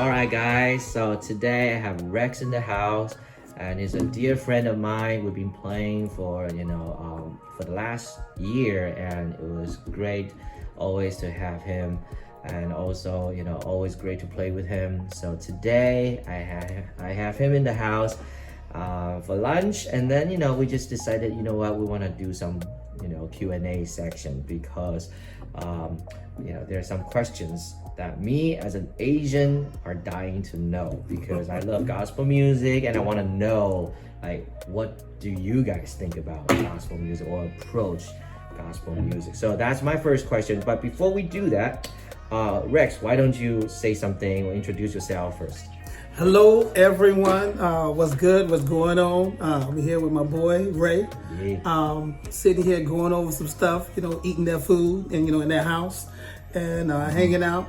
All right, guys. So today I have Rexx in the house, and he's a dear friend of mine. We've been playing for for the last year, and it was great always to have him, and also always great to play with him. So today I have him in the house for lunch, and then we just decided we want to do some Q&A section because there are some questions that me as an Asian are dying to know, because I love gospel music and I want to know what do you guys think about gospel music or approach gospel music. So that's my first question. But before we do that, Rexx, why don't you say something or introduce yourself first? Hello, everyone. What's good? What's going on? I'm here with my boy, Ray. Yeah. Sitting here going over some stuff, eating their food and, in their house and hanging out,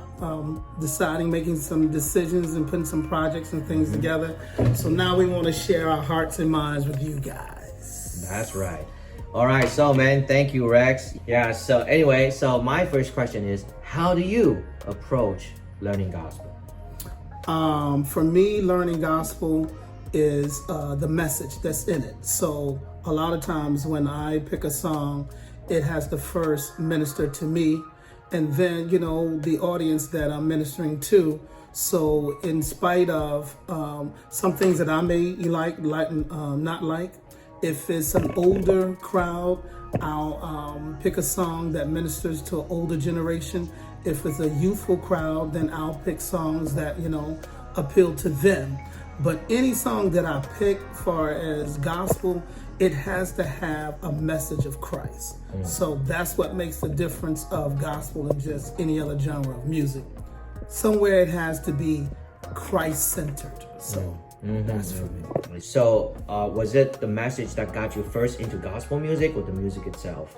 deciding, making some decisions and putting some projects and things together. So now we want to share our hearts and minds with you guys. That's right. All right. So, man, thank you, Rexx. Yeah. So anyway, my first question is, how do you approach learning gospel? For me, learning gospel is the message that's in it. So a lot of times when I pick a song, it has to first minister to me, and then, the audience that I'm ministering to. So in spite of some things that I may not like, if it's an older crowd, I'll pick a song that ministers to an older generation. If it's a youthful crowd, then I'll pick songs that, appeal to them. But any song that I pick far as gospel, it has to have a message of Christ. So that's what makes the difference of gospel and just any other genre of music. Somewhere it has to be Christ-centered. So that's for me. So was it the message that got you first into gospel music or the music itself?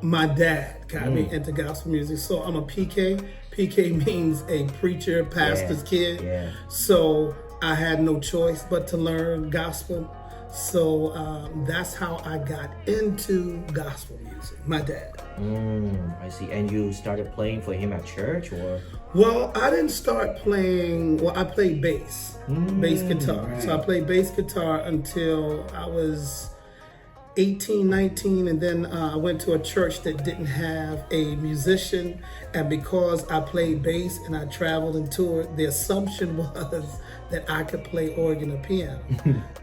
My dad got me into gospel music. So I'm a PK. PK means a preacher, pastor's kid. Yeah. So I had no choice but to learn gospel. So that's how I got into gospel music, my dad. I see. And you started playing for him at church, or? Well, I didn't start playing, I played bass guitar. Right. So I played bass guitar until I was 18, 19, and then I went to a church that didn't have a musician, and because I played bass and I traveled and toured, the assumption was that I could play organ or piano.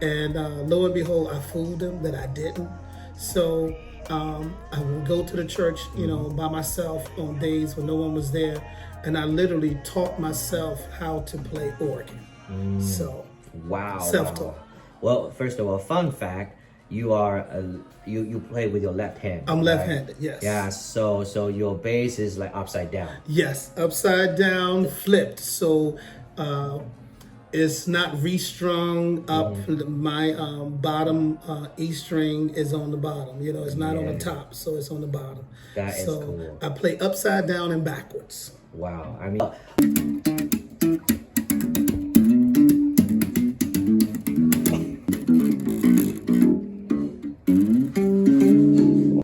And lo and behold, I fooled them that I didn't. So I would go to the church, by myself on days when no one was there, and I literally taught myself how to play organ. So wow, self-taught. Well, first of all, fun fact, you are you play with your left hand. I'm left-handed, yes. Yeah, so your bass is like upside down. Yes, upside down, flipped. So it's not restrung up. My bottom E string is on the bottom. It's not on the top, so it's on the bottom. That is cool. I play upside down and backwards. Wow, I mean.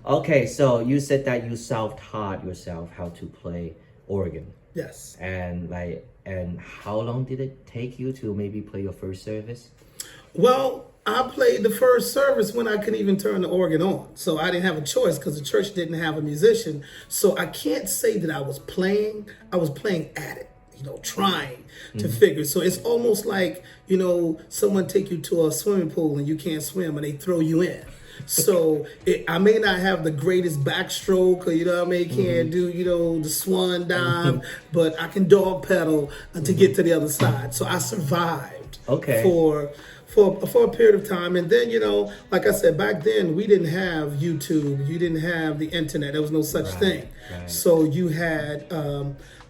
Okay, so you said that you self-taught yourself how to play organ. Yes. And how long did it take you to maybe play your first service? Well, I played the first service when I couldn't even turn the organ on. So I didn't have a choice because the church didn't have a musician. So I can't say that I was playing at it, trying to figure. So it's almost like, someone take you to a swimming pool and you can't swim and they throw you in. So I may not have the greatest backstroke, or can't do the swan dive, but I can dog pedal to get to the other side. So I survived for a period of time. And then like I said, back then we didn't have YouTube, you didn't have the internet, there was no such thing. Right. So you had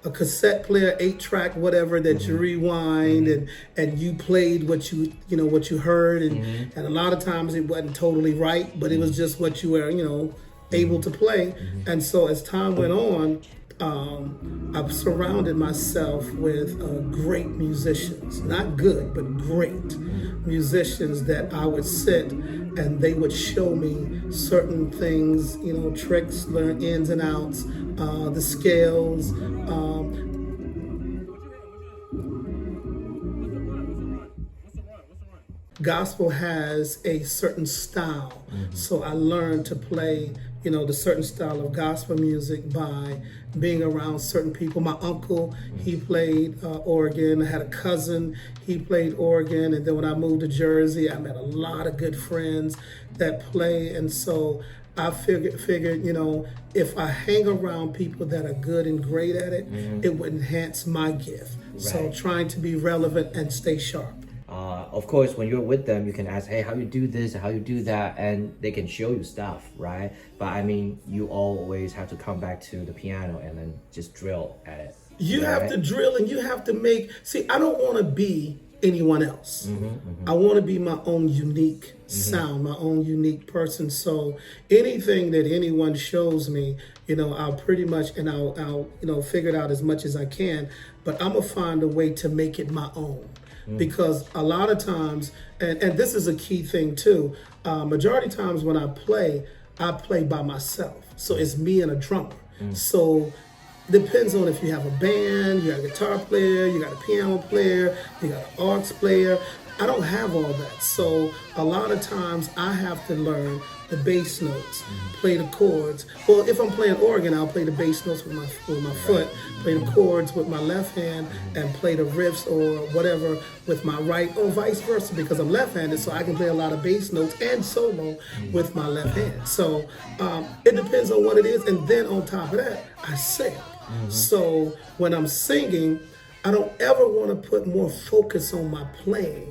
a cassette player, 8-track, whatever, that you rewind and you played what you heard, and a lot of times it wasn't totally right, but it was just what you were able to play. And so as time went on, I've surrounded myself with great musicians, not good, but great musicians that I would sit and they would show me certain things, tricks, learn ins and outs, the scales. gospel has a certain style. So I learned to play, the certain style of gospel music by being around certain people. My uncle, he played organ. I had a cousin, he played organ. And then when I moved to Jersey, I met a lot of good friends that play. And so I figured, if I hang around people that are good and great at it, it would enhance my gift. Right. So trying to be relevant and stay sharp. Of course, when you're with them, you can ask, hey, how you do this, how you do that, and they can show you stuff, right? But I mean, you always have to come back to the piano and then just drill at it. You have to drill and you have to I don't want to be anyone else. I want to be my own unique sound, my own unique person. So anything that anyone shows me, I'll pretty much, and I'll figure it out as much as I can, but I'm gonna find a way to make it my own. Because a lot of times, and this is a key thing too, majority of times when I play by myself. So it's me and a drummer. So depends on if you have a band, you got a guitar player, you got a piano player, you got an aux player. I don't have all that. So a lot of times I have to learn the bass notes, play the chords. Well, if I'm playing organ, I'll play the bass notes with my foot, play the chords with my left hand, and play the riffs or whatever with my right, or vice versa, because I'm left-handed, so I can play a lot of bass notes and solo with my left hand. So it depends on what it is. And then on top of that, I sing. So when I'm singing, I don't ever want to put more focus on my playing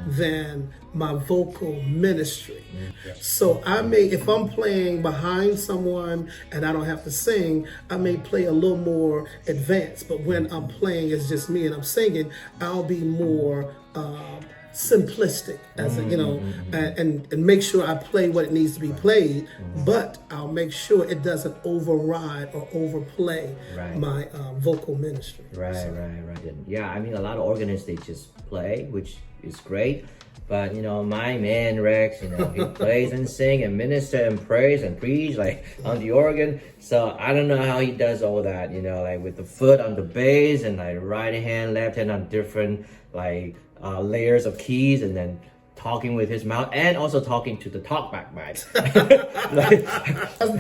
than my vocal ministry. So if I'm playing behind someone and I don't have to sing, I may play a little more advanced. But when I'm playing as just me and I'm singing, I'll be more simplistic, as and make sure I play what it needs to be played, but I'll make sure it doesn't override or overplay my vocal ministry. Right. Yeah, I mean, a lot of organists, they just play, which is great. But, my man, Rexx, he plays and sing and minister and prays and preach, on the organ. So I don't know how he does all that, with the foot on the bass and, right hand, left hand on different, layers of keys, and then talking with his mouth and also talking to the talkback mic.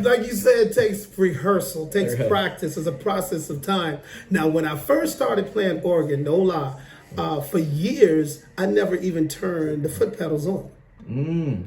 Like you said, it takes rehearsal, takes practice. It's a process of time. Now, when I first started playing organ, no lie, for years, I never even turned the foot pedals on.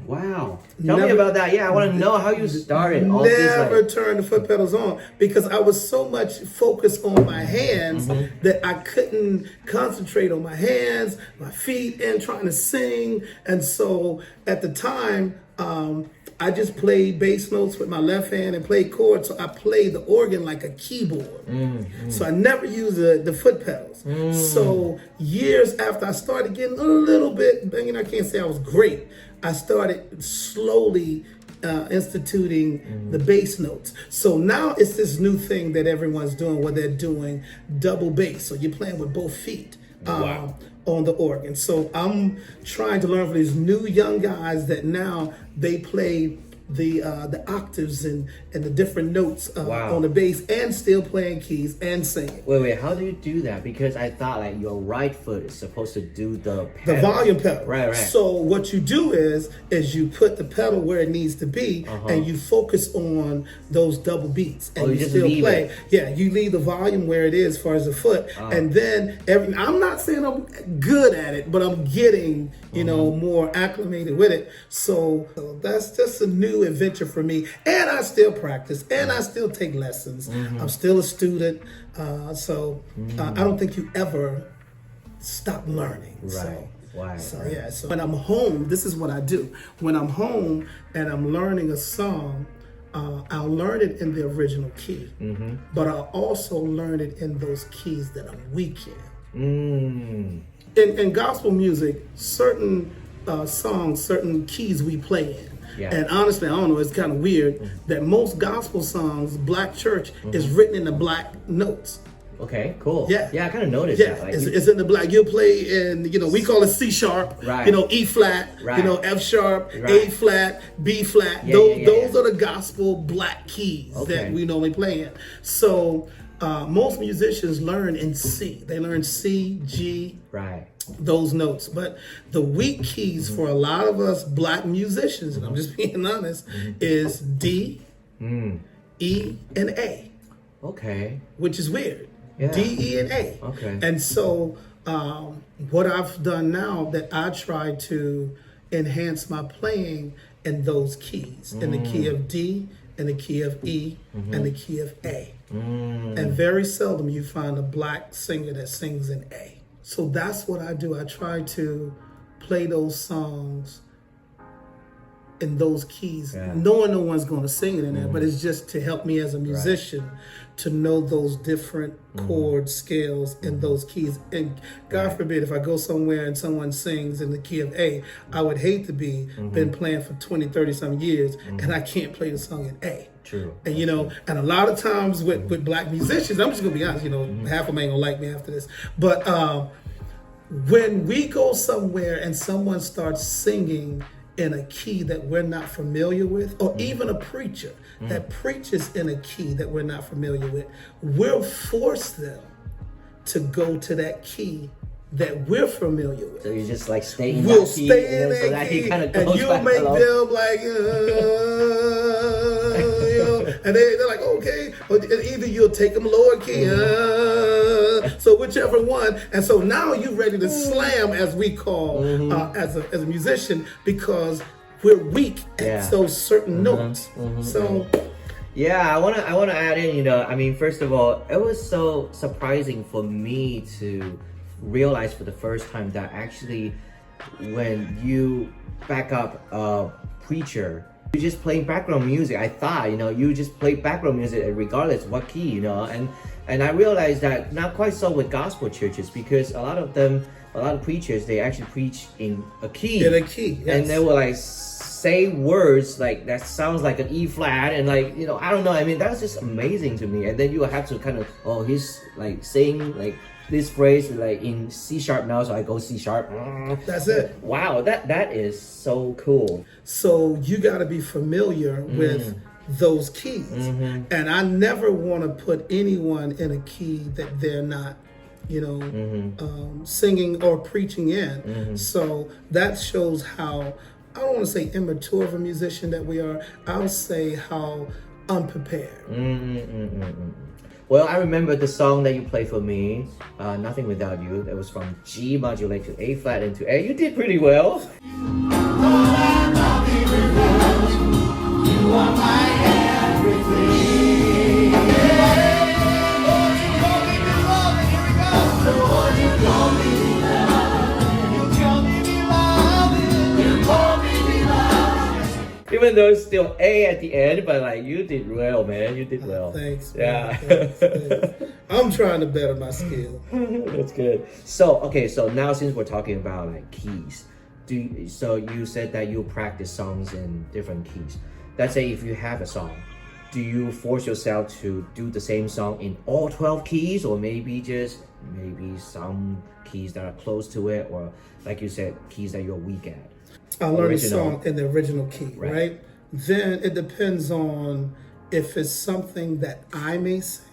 Wow. Tell me about that. Yeah, I want to know how you started. Never turned the foot pedals on because I was so much focused on my hands that I couldn't concentrate on my hands, my feet, and trying to sing. And so at the time, I just played bass notes with my left hand and played chords. So I played the organ like a keyboard. So I never used the foot pedals. So years after I started getting a little bit, I can't say I was great. I started slowly instituting the bass notes. So now it's this new thing that everyone's doing where they're doing double bass. So you're playing with both feet. On the organ. So I'm trying to learn from these new young guys that now they play the octaves and the different notes on the bass and still playing keys and singing. Wait, how do you do that? Because I thought your right foot is supposed to do the pedal. The volume pedal. Right. So what you do is you put the pedal where it needs to be and you focus on those double beats and you still play. Yeah, you leave the volume where it is as far as the foot. And then I'm not saying I'm good at it, but I'm getting, more acclimated with it. So that's just a new adventure for me. And I still practice and I still take lessons. I'm still a student. So I don't think you ever stop learning. So when I'm home, this is what I do. When I'm home and I'm learning a song, I'll learn it in the original key, but I'll also learn it in those keys that I'm weak in. In gospel music, certain songs, certain keys we play in. And honestly, I don't know, it's kind of weird that most gospel songs, black church, is written in the black notes. Okay, cool. Yeah, I kind of noticed that. Like, it's in the black. You'll play in, we call it C sharp, E flat, F sharp, A flat, B flat. Those are the gospel black keys that we normally play in. So most musicians learn in C. They learn C, G, right, those notes. But the weak keys for a lot of us black musicians, and I'm just being honest, is D, E, and A. Okay. Which is weird. Yeah. D, E, and A. Okay. And so what I've done now that I try to enhance my playing in those keys, in the key of D, in the key of E, and the key of A. And very seldom you find a black singer that sings in A. So that's what I do. I try to play those songs in those keys, knowing no one's going to sing it in there, but it's just to help me as a musician to know those different chord scales in those keys. And God forbid, if I go somewhere and someone sings in the key of A, I would hate to be been playing for 20, 30 some years and I can't play the song in A. True. And you know, and a lot of times with black musicians, I'm just gonna be honest, you know, half of them ain't gonna like me after this, but when we go somewhere and someone starts singing in a key that we're not familiar with, or even a preacher that preaches in a key that we're not familiar with, we'll force them to go to that key that we're familiar with. So you just like stay in we'll that key, stay in and that so that key, he kind of and goes you back make along. them like, you know, and they're like, okay, or either you'll take them lower key, so whichever one. And so now you're ready to slam, as we call, as a musician, because we're weak at those certain notes. So. Yeah, I wanna add in, you know, I mean, first of all, it was so surprising for me to realize for the first time that actually when you back up a preacher, you just play background music. I thought, you know, you just play background music regardless what key, you know, and I realized that not quite so with gospel churches, because a lot of preachers, they actually preach in a key. In a key, yes. And they will like say words like that sounds like an E flat, and like, you know, I don't know, I mean, that's just amazing to me. And then you have to kind of, oh, he's like saying like this phrase like in C sharp now, so I go C sharp. That's it. Wow, that is so cool. So you got to be familiar with those keys. And I never want to put anyone in a key that they're not, you know, singing or preaching in. So that shows how, I don't want to say immature of a musician that we are. I'll say how unprepared. Well, I remember the song that you played for me, Nothing Without You. That was from G modulate to A flat into A. You did pretty well. You are my everything. Lord, you call me beloved. You call me beloved. You call me beloved. Even though it's still A at the end, but like, you did well, man. You did well. Thanks. Yeah. Thanks. I'm trying to better my skill. That's good. So, okay, so now since we're talking about like keys, so you said that you practice songs in different keys. Let's say if you have a song, do you force yourself to do the same song in all 12 keys, or maybe some keys that are close to it, or like you said, keys that you're weak at? I learned a song in the original key, right? Then it depends on if it's something that I may sing.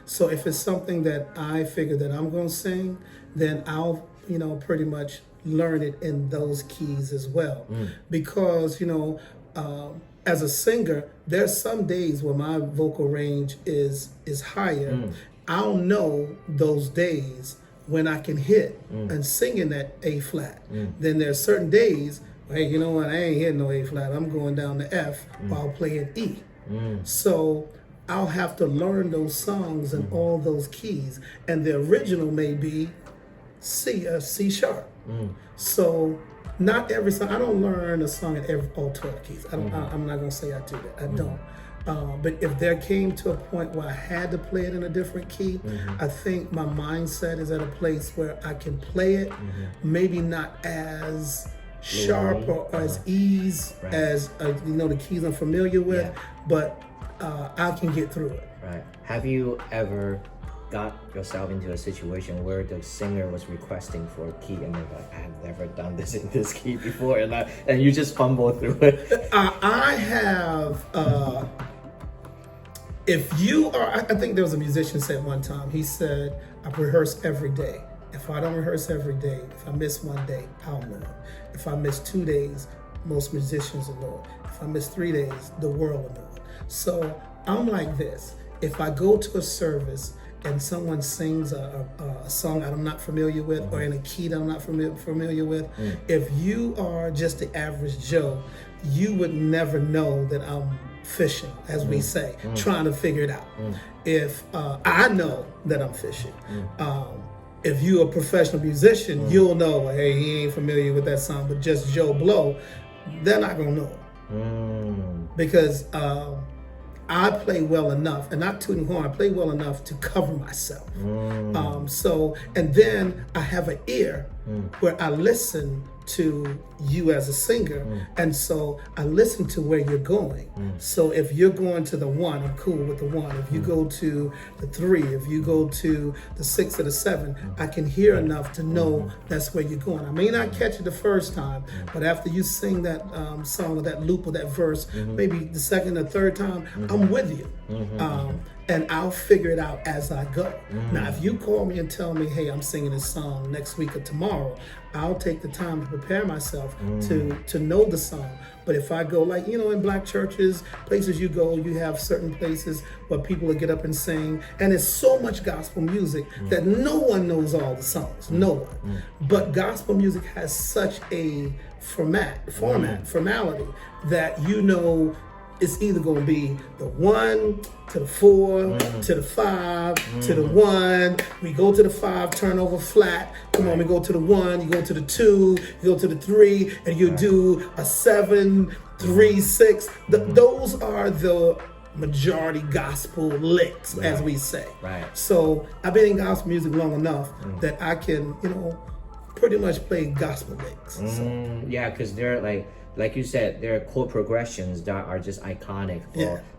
So if it's something that I figure that I'm going to sing, then I'll, you know, pretty much learn it in those keys as well. Because, you know, as a singer, there's some days where my vocal range is higher. I'll know those days when I can hit and sing in that A flat. Then there's certain days, hey, you know what, I ain't hitting no A flat. I'm going down to F while playing E. So I'll have to learn those songs in all those keys. And the original may be C sharp. So not every song, I don't learn a song in all 12 keys. I'm not gonna say I do that, I don't. But if there came to a point where I had to play it in a different key, I think my mindset is at a place where I can play it, maybe not as sharp or as ease as you know, the keys I'm familiar with, but I can get through it. Right. Have you ever got yourself into a situation where the singer was requesting for a key and they're like, I have never done this in this key before, and you just fumble through it? I have if you are, I think there was a musician said one time, he said, I rehearse every day. If I don't rehearse every day, if I miss one day, I'll know it. If I miss 2 days, most musicians will know it. If I miss 3 days, the world will know it. So I'm like this. If I go to a service and someone sings a song that I'm not familiar with, or in a key that I'm not familiar with, if you are just the average Joe, you would never know that I'm fishing, as we say, trying to figure it out. If I know that I'm fishing. If you're a professional musician, you'll know, hey, he ain't familiar with that song, but just Joe Blow, they're not gonna know. Because I play well enough, and not tooting horn, I play well enough to cover myself. And then I have an ear where I listen to you as a singer, and so I listen to where you're going. So if you're going to the 1, I'm cool with the 1. If you go to the 3, if you go to the 6 or the 7, I can hear enough to know that's where you're going. I may not catch it the first time, but after you sing that song or that loop or that verse, maybe the second or third time, I'm with you. And I'll figure it out as I go. Now, if you call me and tell me, hey, I'm singing this song next week or tomorrow, I'll take the time to prepare myself to know the song. But if I go, like, in black churches, places you go, you have certain places where people will get up and sing, and there's so much gospel music that no one knows all the songs, no one. But gospel music has such a formality that it's either going to be the 1 to the 4 to the 5 to the 1. We go to the 5, turn over flat. Come on, we go to the 1, you go to the 2, you go to the 3, and you do a 7, 3, 6. Those are the majority gospel licks, as we say. So I've been in gospel music long enough that I can, pretty much play gospel licks. Yeah, because they're like you said, there are chord progressions that are just iconic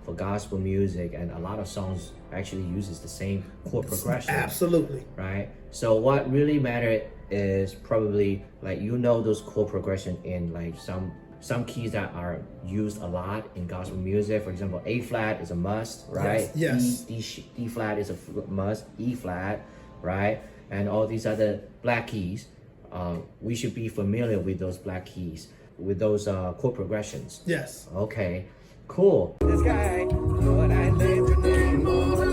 for gospel music, and a lot of songs actually uses the same chord progression. Absolutely. Right? So what really matters is probably those chord progression in some keys that are used a lot in gospel music. For example, A flat is a must, right? Yes. D flat is a must, E flat, right? And all these other black keys, we should be familiar with those black keys, with those chord progressions. Yes. Okay, cool. This guy, Lord, I live your name.